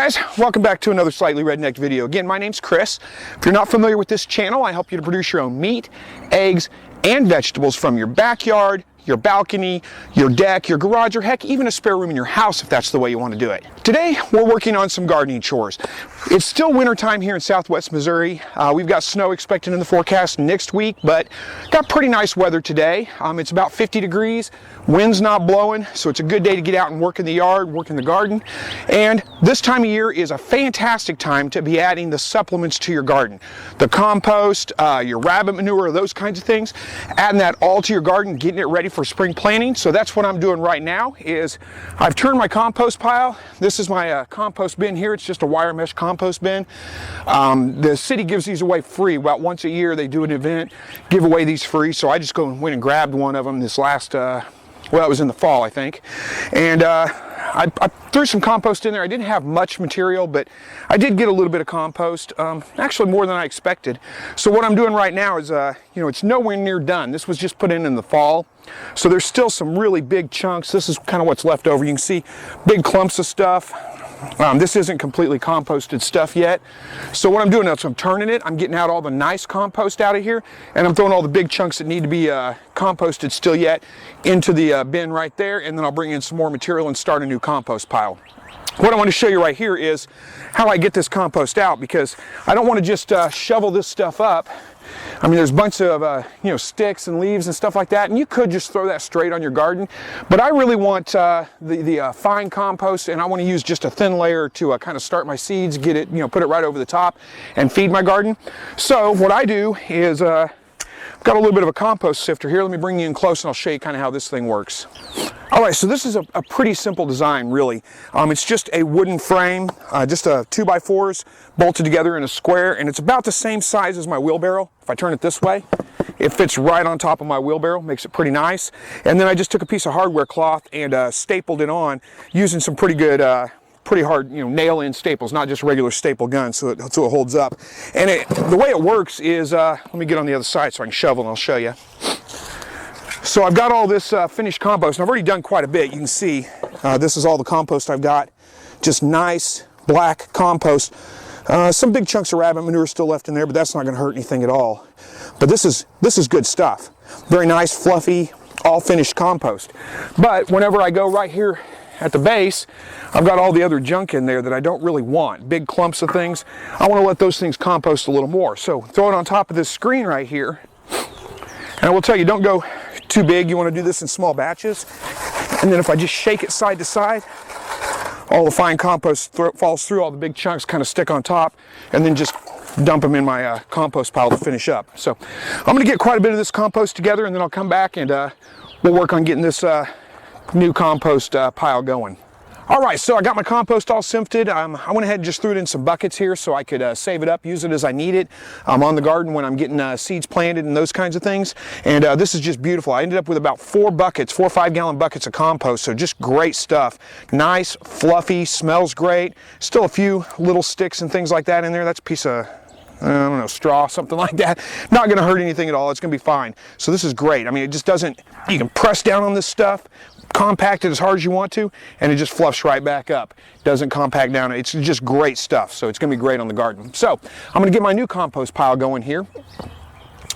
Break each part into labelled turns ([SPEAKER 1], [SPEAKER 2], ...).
[SPEAKER 1] guys, welcome back to another Slightly Redneck video. Again, my name's Chris. If you're not familiar with this channel, I help you to produce your own meat, eggs, and vegetables from your backyard, your balcony, your deck, your garage, or heck, even a spare room in your house if that's the way you want to do it. Today, we're working on some gardening chores. It's still wintertime here in southwest Missouri. We've got snow expected in the forecast next week, but got pretty nice weather today. It's about 50 degrees, wind's not blowing, so it's a good day to get out and work in the yard, work in the garden. And this time of year is a fantastic time to be adding the supplements to your garden. The compost, your rabbit manure, those kinds of things. Adding that all to your garden, getting it ready for spring planting. So that's what I'm doing right now. Is I've turned my compost pile. This is my compost bin here. It's just a wire mesh compost bin. The city gives these away free. About once a year they do an event, give away these free. So I just went and grabbed one of them this last, well, it was in the fall, I think. And I threw some compost in there. I didn't have much material, but I did get a little bit of compost, actually more than I expected. So what I'm doing right now is, it's nowhere near done. This was just put in the fall. So there's still some really big chunks. This is kind of what's left over. You can see big clumps of stuff. This isn't completely composted stuff yet. So what I'm doing is I'm turning it. I'm getting out all the nice compost out of here, and I'm throwing all the big chunks that need to be composted still yet into the bin right there, and then I'll bring in some more material and start a new compost pile. What I want to show you right here is how I get this compost out, because I don't want to just shovel this stuff up. I mean, there's a bunch of sticks and leaves and stuff like that, and you could just throw that straight on your garden. But I really want the fine compost, and I want to use just a thin layer to kind of start my seeds, get it, put it right over the top, and feed my garden. So what I do is, I've got a little bit of a compost sifter here. Let me bring you in close, and I'll show you kind of how this thing works. All right, so this is a pretty simple design, really. It's just a wooden frame, just a 2x4s bolted together in a square, and it's about the same size as my wheelbarrow. If I turn it this way, it fits right on top of my wheelbarrow, makes it pretty nice. And then I just took a piece of hardware cloth and stapled it on using some pretty good, pretty hard, nail-in staples, not just regular staple guns, so it holds up. And the way it works is, let me get on the other side so I can shovel and I'll show you. So I've got all this finished compost, and I've already done quite a bit. You can see this is all the compost I've got. Just nice black compost. Some big chunks of rabbit manure still left in there, but that's not going to hurt anything at all. But this is good stuff. Very nice, fluffy, all finished compost. But whenever I go right here at the base, I've got all the other junk in there that I don't really want. Big clumps of things. I want to let those things compost a little more. So throw it on top of this screen right here. And I will tell you, don't go too big. You want to do this in small batches. And then if I just shake it side to side, all the fine compost falls through, all the big chunks kind of stick on top, and then just dump them in my compost pile to finish up. So I'm going to get quite a bit of this compost together, and then I'll come back and we'll work on getting this new compost pile going. All right, so I got my compost all sifted. I went ahead and just threw it in some buckets here so I could save it up, use it as I need it on the garden when I'm getting seeds planted and those kinds of things. And this is just beautiful. I ended up with about 4 or 5 gallon buckets of compost, so just great stuff. Nice, fluffy, smells great. Still a few little sticks and things like that in there. That's a piece of, I don't know, straw, something like that. Not going to hurt anything at all. It's going to be fine. So this is great. I mean, it just doesn't, you can press down on this stuff, compact it as hard as you want to, and it just fluffs right back up. Doesn't compact down. It's just great stuff. So it's going to be great on the garden. So I'm going to get my new compost pile going here.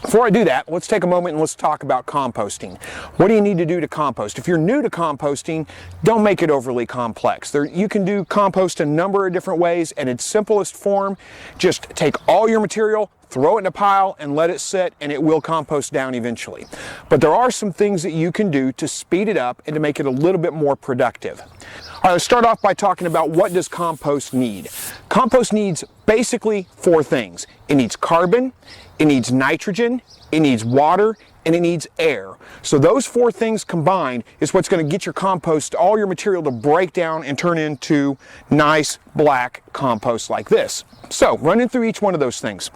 [SPEAKER 1] Before I do that, let's take a moment and let's talk about composting. What do you need to do to compost? If you're new to composting, don't make it overly complex. You can do compost a number of different ways, and its simplest form, just take all your material, throw it in a pile and let it sit, and it will compost down eventually. But there are some things that you can do to speed it up and to make it a little bit more productive. All right, let's start off by talking about what does compost need. Compost needs basically 4 things. It needs carbon, it needs nitrogen, it needs water, and it needs air. So those 4 things combined is what's going to get your compost, all your material, to break down and turn into nice black compost like this. So running through each one of those things.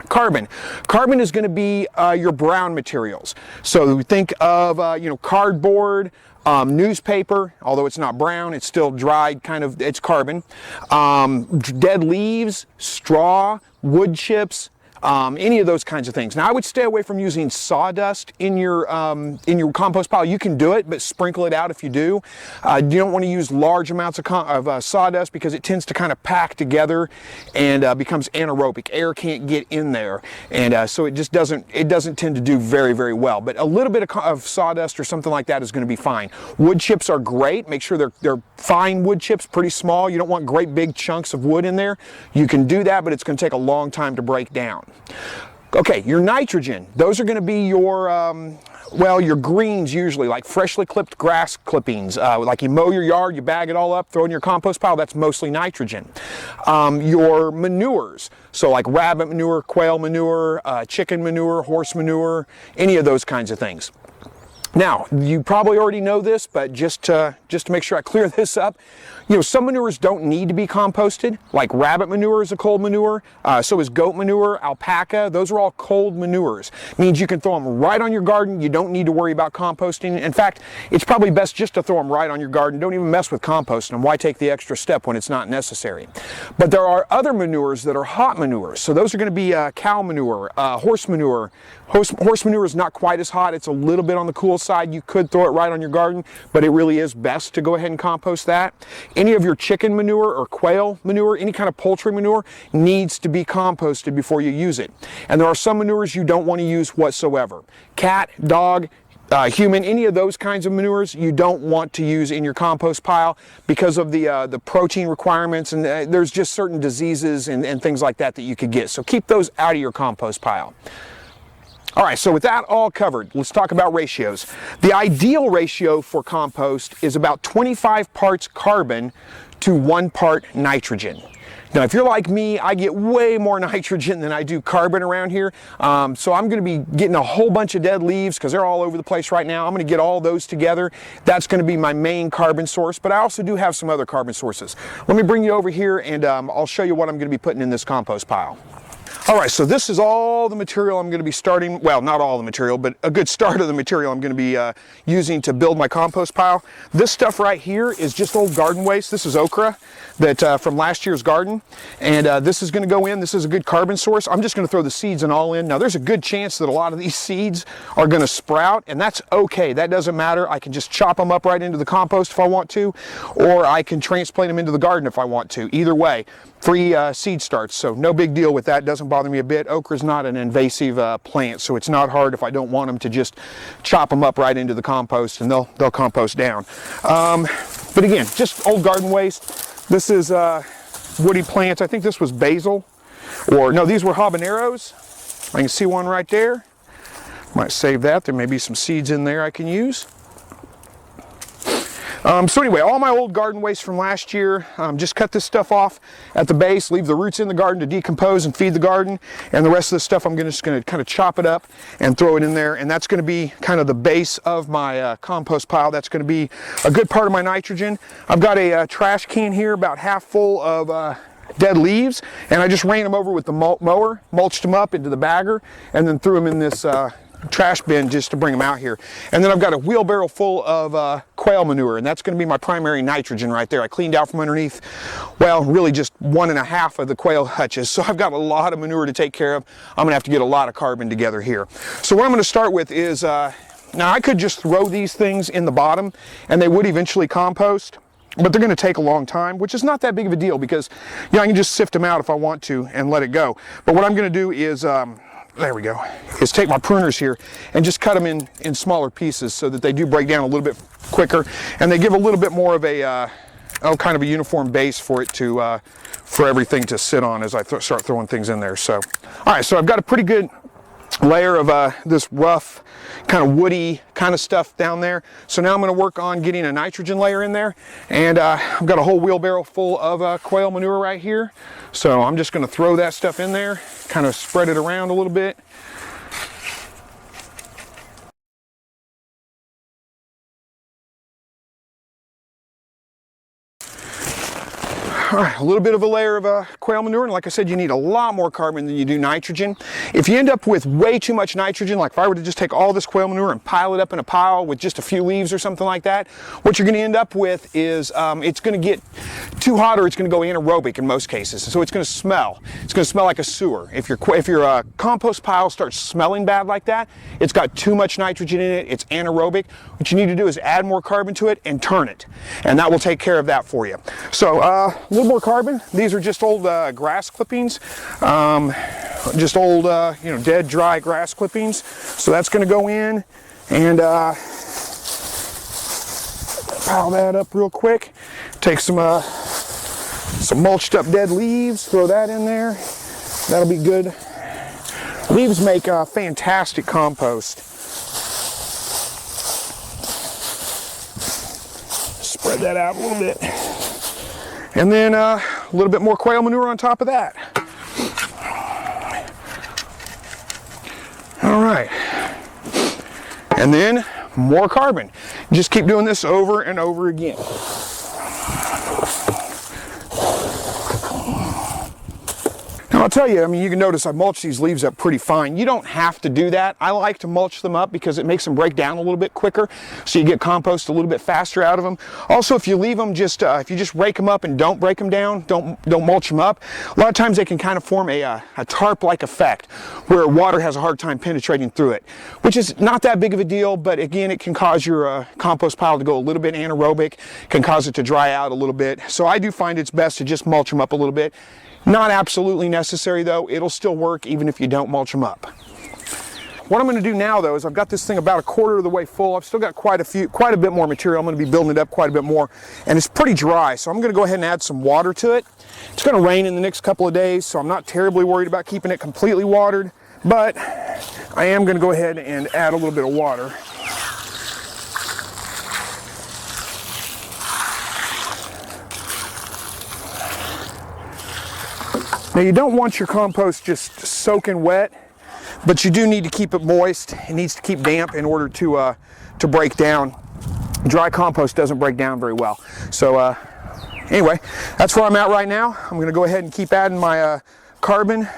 [SPEAKER 1] Carbon. Carbon is going to be your brown materials. So think of cardboard, newspaper, although it's not brown, it's still dried, kind of, it's carbon. Dead leaves, straw, wood chips, any of those kinds of things. Now I would stay away from using sawdust in your compost pile. You can do it, but sprinkle it out if you do. You don't want to use large amounts of sawdust because it tends to kind of pack together and becomes anaerobic. Air can't get in there, and so it just doesn't tend to do very, very well. But a little bit of sawdust or something like that is going to be fine. Wood chips are great. Make sure they're fine wood chips, pretty small. You don't want great big chunks of wood in there. You can do that, but it's going to take a long time to break down. Okay, your nitrogen. Those are going to be your well, your greens usually, like freshly clipped grass clippings. Like you mow your yard, you bag it all up, throw it in your compost pile, that's mostly nitrogen. Your manures, so like rabbit manure, quail manure, chicken manure, horse manure, any of those kinds of things. Now, you probably already know this, but just to make sure I clear this up, you know, some manures don't need to be composted, like rabbit manure is a cold manure, so is goat manure, alpaca, those are all cold manures. Means you can throw them right on your garden, you don't need to worry about composting. In fact, it's probably best just to throw them right on your garden, don't even mess with composting them. Why take the extra step when it's not necessary? But there are other manures that are hot manures, so those are going to be cow manure, horse manure. Horse manure is not quite as hot, it's a little bit on the cool side. You could throw it right on your garden, but it really is best to go ahead and compost that. Any of your chicken manure or quail manure, any kind of poultry manure, needs to be composted before you use it. And there are some manures you don't want to use whatsoever. Cat, dog, human, any of those kinds of manures you don't want to use in your compost pile because of the protein requirements, and there's just certain diseases and things like that that you could get. So keep those out of your compost pile. All right, so with that all covered, let's talk about ratios. The ideal ratio for compost is about 25 parts carbon to 1 part nitrogen. Now, if you're like me, I get way more nitrogen than I do carbon around here. So I'm going to be getting a whole bunch of dead leaves because they're all over the place right now. I'm going to get all those together. That's going to be my main carbon source, but I also do have some other carbon sources. Let me bring you over here and I'll show you what I'm going to be putting in this compost pile. All right, so this is all the material I'm going to be starting, well, not all the material, but a good start of the material I'm going to be using to build my compost pile. This stuff right here is just old garden waste. This is okra that from last year's garden, and this is going to go in. This is a good carbon source. I'm just going to throw the seeds and all in. Now, there's a good chance that a lot of these seeds are going to sprout, and that's okay. That doesn't matter. I can just chop them up right into the compost if I want to, or I can transplant them into the garden if I want to. Either way, free seed starts, so no big deal with that. Doesn't bother me a bit. Okra is not an invasive plant, so it's not hard if I don't want them to just chop them up right into the compost and they'll compost down. But again, just old garden waste. This is woody plants. I think this was basil, or no, these were habaneros. I can see one right there. Might save that. There may be some seeds in there I can use. So anyway, all my old garden waste from last year, just cut this stuff off at the base, leave the roots in the garden to decompose and feed the garden, and the rest of the stuff I'm just going to kind of chop it up and throw it in there, and that's going to be kind of the base of my compost pile. That's going to be a good part of my nitrogen. I've got a trash can here about half full of dead leaves, and I just ran them over with the mower, mulched them up into the bagger, and then threw them in this trash bin just to bring them out here. And then I've got a wheelbarrow full of quail manure, and that's going to be my primary nitrogen right there. I cleaned out from underneath, well, really just 1.5 of the quail hutches, so I've got a lot of manure to take care of. I'm going to have to get a lot of carbon together here. So what I'm going to start with is, now I could just throw these things in the bottom and they would eventually compost, but they're going to take a long time, which is not that big of a deal because, you know, I can just sift them out if I want to and let it go. But what I'm going to do is, there we go, is take my pruners here and just cut them in smaller pieces so that they do break down a little bit quicker, and they give a little bit more of a kind of a uniform base for it to for everything to sit on as I start throwing things in there. So all right, so I've got a pretty good layer of this rough kind of woody kind of stuff down there. So now I'm going to work on getting a nitrogen layer in there, and I've got a whole wheelbarrow full of quail manure right here. So I'm just going to throw that stuff in there, kind of spread it around a little bit. All right, a little bit of a layer of quail manure, and like I said, you need a lot more carbon than you do nitrogen. If you end up with way too much nitrogen, like if I were to just take all this quail manure and pile it up in a pile with just a few leaves or something like that, what you're going to end up with is it's going to get too hot, or it's going to go anaerobic in most cases. So it's going to smell. It's going to smell like a sewer. If your compost pile starts smelling bad like that, it's got too much nitrogen in it, it's anaerobic. What you need to do is add more carbon to it and turn it, and that will take care of that for you. So a little more carbon. These are just old grass clippings, just old dead dry grass clippings. So that's going to go in, and pile that up real quick. Take some mulched up dead leaves, throw that in there. That'll be good. Leaves make fantastic compost. Spread that out a little bit. And then a little bit more quail manure on top of that. All right. And then more carbon. Just keep doing this over and over again. Now I'll tell you, I mean, you can notice I mulch these leaves up pretty fine. You don't have to do that. I like to mulch them up because it makes them break down a little bit quicker, so you get compost a little bit faster out of them. Also, if you leave them just, if you just rake them up and don't break them down, don't mulch them up, a lot of times they can kind of form a tarp-like effect where water has a hard time penetrating through it, which is not that big of a deal, but again, it can cause your compost pile to go a little bit anaerobic, can cause it to dry out a little bit. So I do find it's best to just mulch them up a little bit. Not absolutely necessary though, it'll still work even if you don't mulch them up. What I'm going to do now though is I've got this thing about a quarter of the way full. I've still got quite a bit more material. I'm going to be building it up quite a bit more, and it's pretty dry, so I'm going to go ahead and add some water to it. It's going to rain in the next couple of days, so I'm not terribly worried about keeping it completely watered, but I am going to go ahead and add a little bit of water. Now you don't want your compost just soaking wet, but you do need to keep it moist. It needs to keep damp in order to break down. Dry compost doesn't break down very well. So anyway, that's where I'm at right now. I'm going to go ahead and keep adding my carbon,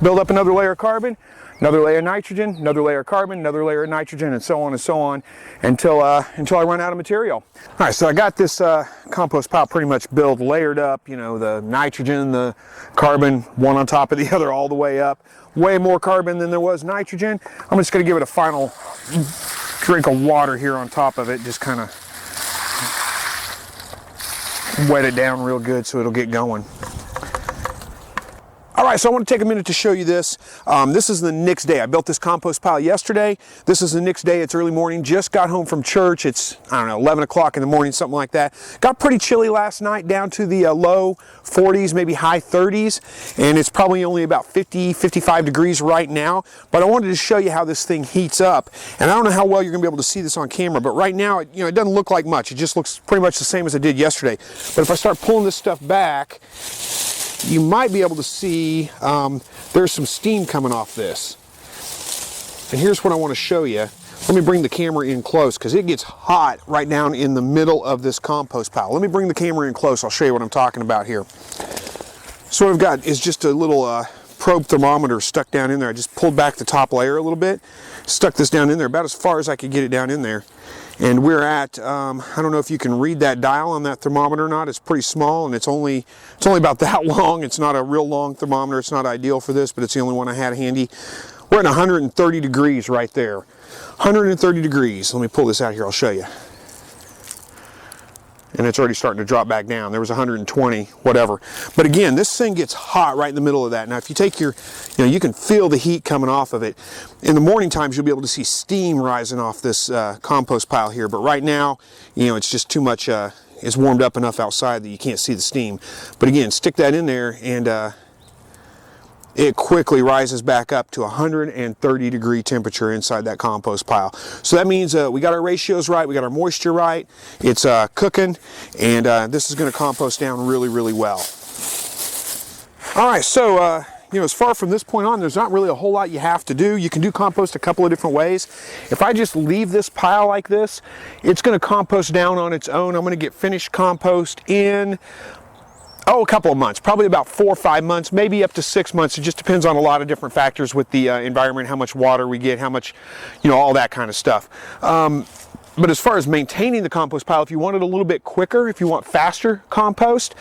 [SPEAKER 1] build up another layer of carbon, another layer of nitrogen, another layer of carbon, another layer of nitrogen, and so on until I run out of material. All right, so I got this compost pile pretty much built, layered up, you know, the nitrogen, the carbon, one on top of the other all the way up. Way more carbon than there was nitrogen. I'm just going to give it a final drink of water here on top of it, just kind of wet it down real good so it'll get going. All right, so I want to take a minute to show you this. This is the next day. I built this compost pile yesterday. This is the next day. It's early morning. Just got home from church. It's, I don't know, 11 o'clock in the morning, something like that. Got pretty chilly last night, down to the low 40s, maybe high 30s. And it's probably only about 50, 55 degrees right now. But I wanted to show you how this thing heats up. And I don't know how well you're going to be able to see this on camera, but right now, it doesn't look like much. It just looks pretty much the same as it did yesterday. But if I start pulling this stuff back, you might be able to see there's some steam coming off this. And here's what I want to show you. Let me bring the camera in close because it gets hot right down in the middle of this compost pile. Let me bring the camera in close. I'll show you what I'm talking about here. So what I've got is just a little probe thermometer stuck down in there. I just pulled back the top layer a little bit, stuck this down in there about as far as I could get it down in there. And we're at, I don't know if you can read that dial on that thermometer or not. It's pretty small, and it's only about that long. It's not a real long thermometer. It's not ideal for this, but it's the only one I had handy. We're at 130 degrees right there. 130 degrees. Let me pull this out here. I'll show you. And it's already starting to drop back down. There was 120, whatever. But again, this thing gets hot right in the middle of that. Now, if you take your, you can feel the heat coming off of it. In the morning times, you'll be able to see steam rising off this compost pile here. But right now, it's just too much, it's warmed up enough outside that you can't see the steam. But again, stick that in there and it quickly rises back up to 130 degree temperature inside that compost pile. So that means we got our ratios right, we got our moisture right, it's cooking, and this is going to compost down really, really well. All right, so as far from this point on, there's not really a whole lot you have to do. You can do compost a couple of different ways. If I just leave this pile like this, it's going to compost down on its own. I'm going to get finished compost in a couple of months, probably about 4 or 5 months, maybe up to 6 months. It just depends on a lot of different factors with the environment, how much water we get, how much, all that kind of stuff. But as far as maintaining the compost pile, if you want it a little bit quicker, if you want faster compost,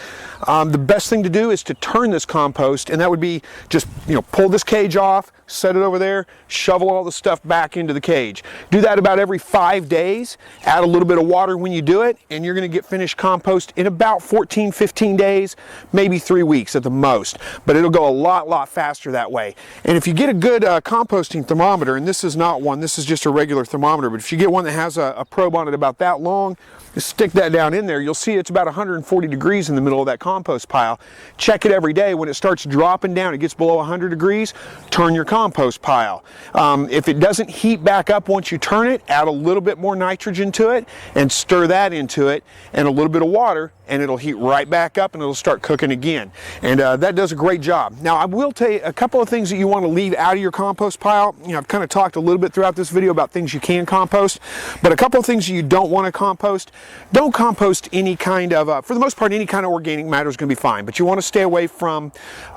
[SPEAKER 1] the best thing to do is to turn this compost, and that would be just, pull this cage off, set it over there, shovel all the stuff back into the cage. Do that about every 5 days, add a little bit of water when you do it, and you're gonna get finished compost in about 14, 15 days, maybe 3 weeks at the most. But it'll go a lot faster that way. And if you get a good composting thermometer, and this is not one, this is just a regular thermometer, but if you get one that has a probe on it about that long, just stick that down in there, you'll see it's about 140 degrees in the middle of that compost pile. Check it every day. When it starts dropping down, it gets below 100 degrees, turn your compost pile. If it doesn't heat back up once you turn it, add a little bit more nitrogen to it and stir that into it, and a little bit of water, and it'll heat right back up and it'll start cooking again. And that does a great job. Now, I will tell you a couple of things that you want to leave out of your compost pile. I've kind of talked a little bit throughout this video about things you can compost, but a couple of things you don't want to compost. Don't compost any kind of, for the most part, any kind of organic matter is going to be fine, but you want to stay away from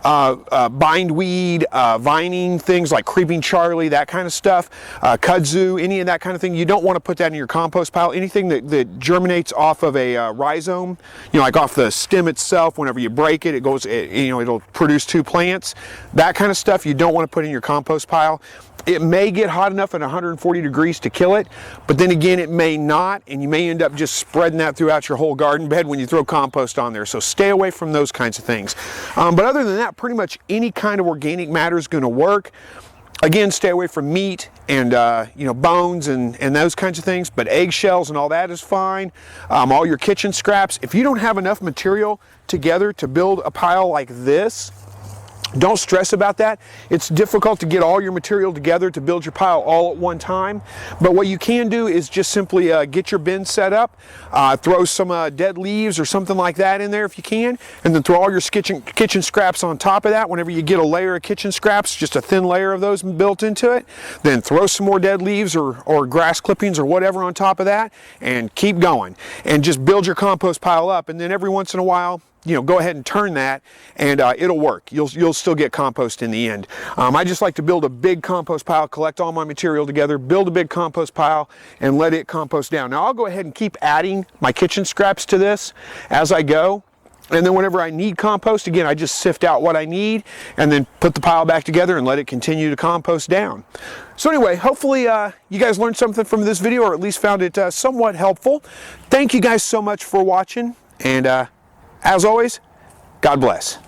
[SPEAKER 1] bindweed, vining, things like creeping Charlie, that kind of stuff, kudzu, any of that kind of thing. You don't want to put that in your compost pile. Anything that germinates off of a rhizome, like off the stem itself, whenever you break it, it goes, it'll produce 2 plants. That kind of stuff you don't want to put in your compost pile. It may get hot enough at 140 degrees to kill it, but then again, it may not, and you may end up just spreading that throughout your whole garden bed when you throw compost on there. So stay away from those kinds of things. But other than that, pretty much any kind of organic matter is going to work. Again, stay away from meat and bones and those kinds of things, but eggshells and all that is fine. All your kitchen scraps. If you don't have enough material together to build a pile like this, don't stress about that. It's difficult to get all your material together to build your pile all at one time. But what you can do is just simply get your bin set up, throw some dead leaves or something like that in there if you can, and then throw all your kitchen scraps on top of that. Whenever you get a layer of kitchen scraps, just a thin layer of those built into it, then throw some more dead leaves or grass clippings or whatever on top of that, and keep going. And just build your compost pile up, and then every once in a while, go ahead and turn that, and it'll work. You'll still get compost in the end. I just like to build a big compost pile, collect all my material together, build a big compost pile, and let it compost down. Now I'll go ahead and keep adding my kitchen scraps to this as I go. And then whenever I need compost, again, I just sift out what I need and then put the pile back together and let it continue to compost down. So anyway, hopefully you guys learned something from this video, or at least found it somewhat helpful. Thank you guys so much for watching, and as always, God bless.